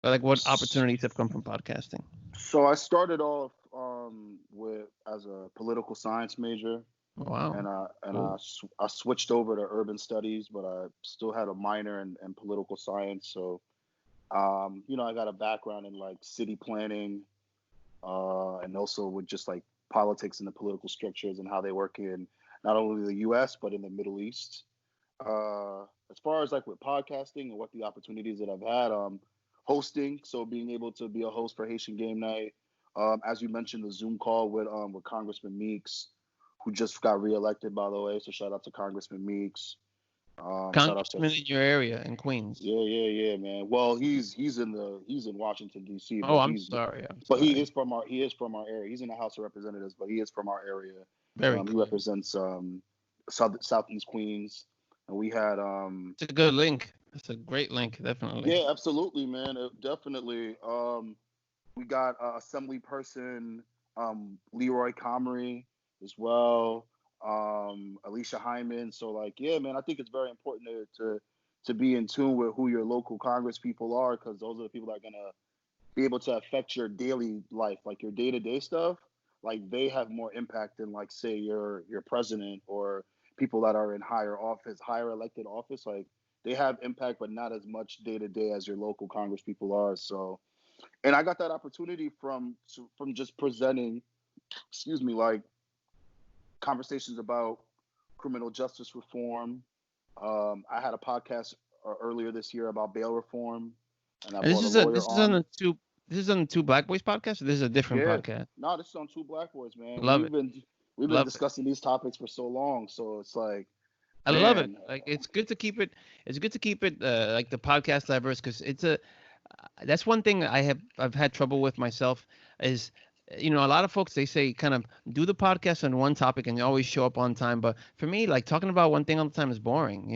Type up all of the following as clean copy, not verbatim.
Like what opportunities have come from podcasting? So I started off with as a political science major, Wow, cool. I switched over to urban studies, but I still had a minor in political science. So I got a background in like city planning, and also with just like politics and the political structures and how they work in not only the U.S. but in the Middle East. As far as like with podcasting and what the opportunities that I've had, hosting, so being able to be a host for Haitian Game Night, as you mentioned, the Zoom call with Congressman Meeks, who just got reelected, by the way. So shout out to Congressman Meeks. Shout out to Congressman in your area in Queens. yeah, man. Well, he's in Washington D.C., Oh, I'm sorry. I'm but sorry. he is from our area. He's in the House of Representatives, but he is from our area. Very He cool. represents Southeast Queens, and we had It's a good link. It's a great link, definitely. yeah, absolutely, man. Definitely. We got Assembly Person Leroy Comrie as well. Alicia Hyman. So like, yeah, man, I think it's very important to be in tune with who your local Congress people are, because those are the people that are gonna be able to affect your daily life, like your day to day stuff. Like they have more impact than like say your president or people that are in higher office, higher elected office. Like they have impact, but not as much day to day as your local Congress people are. So, and I got that opportunity from just presenting, excuse me, like conversations about criminal justice reform. I had a podcast earlier this year about bail reform, and I And brought a lawyer this is on on. the two this is on the Two Black Boys podcast. Or this is a different Yeah, podcast. no, this is on Two Black Boys, man. Love it. We've been Love it. discussing these topics for so long, so it's like, I love it. man, Like it's good to keep it. It's good to keep it like the podcast diverse because it's a. That's one thing I've had trouble with myself is a lot of folks they say kind of do the podcast on one topic and you always show up on time, but for me like talking about one thing all the time is boring.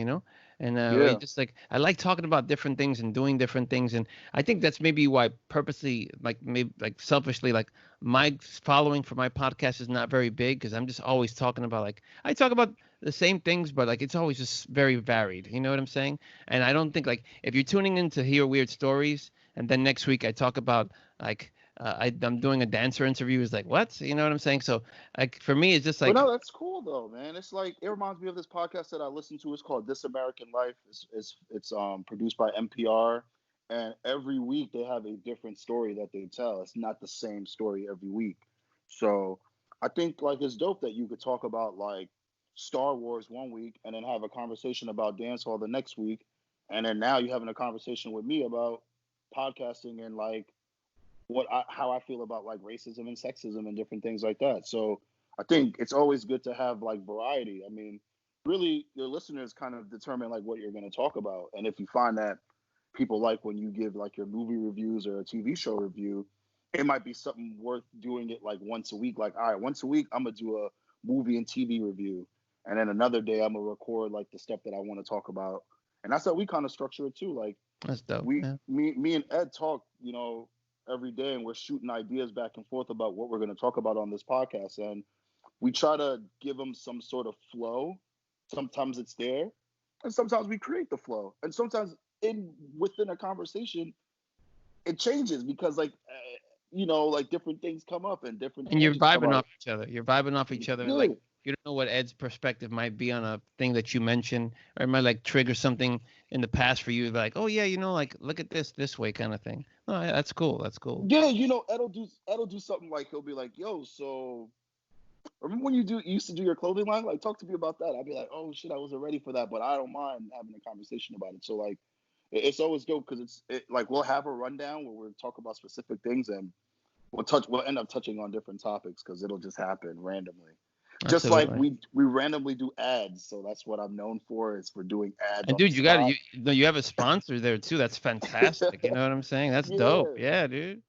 And yeah, it just like I like talking about different things and doing different things, and I think that's maybe why purposely like maybe like selfishly like my following for my podcast is not very big because I'm just always talking about like I talk about the same things, but like it's always just very varied. You know what I'm saying? And I don't think like if you're tuning in to hear weird stories, and then next week I talk about like I'm doing a dancer interview. Is like what? You know what I'm saying? So like for me, it's just but like no, that's cool though, man. It's like it reminds me of this podcast that I listen to. It's called This American Life. It's produced by NPR, and every week they have a different story that they tell. It's not the same story every week. So I think like it's dope that you could talk about like Star Wars one week and then have a conversation about dancehall the next week, and then now you're having a conversation with me about podcasting and like how I feel about like racism and sexism and different things like that. So I think it's always good to have like variety. I mean, really, your listeners kind of determine like what you're going to talk about, and if you find that people like when you give like your movie reviews or a TV show review, it might be something worth doing it like once a week. Like, all right, once a week, I'm gonna do a movie and TV review, and then another day I'm gonna record like the stuff that I want to talk about, and that's how we kind of structure it too. Like that's dope. we Yeah. me and Ed talk, every day, and we're shooting ideas back and forth about what we're going to talk about on this podcast, and we try to give them some sort of flow. Sometimes it's there, and sometimes we create the flow, and sometimes in within a conversation it changes because like different things come up and different And you're tangents come vibing out. off each other. You're vibing off each other. Like Yeah, you don't know what Ed's perspective might be on a thing that you mentioned, or it might like trigger something in the past for you. Like, oh yeah, like look at this way kind of thing. Oh, yeah, that's cool. That's cool. yeah, Ed'll do something like he'll be like, yo, so remember when you used to do your clothing line? Like, talk to me about that. I'd be like, oh shit, I wasn't ready for that, but I don't mind having a conversation about it. So like, it's always dope because like we'll have a rundown where we'll talk about specific things, and we'll end up touching on different topics because it'll just happen randomly. Just like Absolutely. we randomly do ads, so that's what I'm known for, is for doing ads And on the dude, you got spot. you no, you have a sponsor there too. That's fantastic. You know what I'm saying? That's dope. Yeah, Yeah, dude.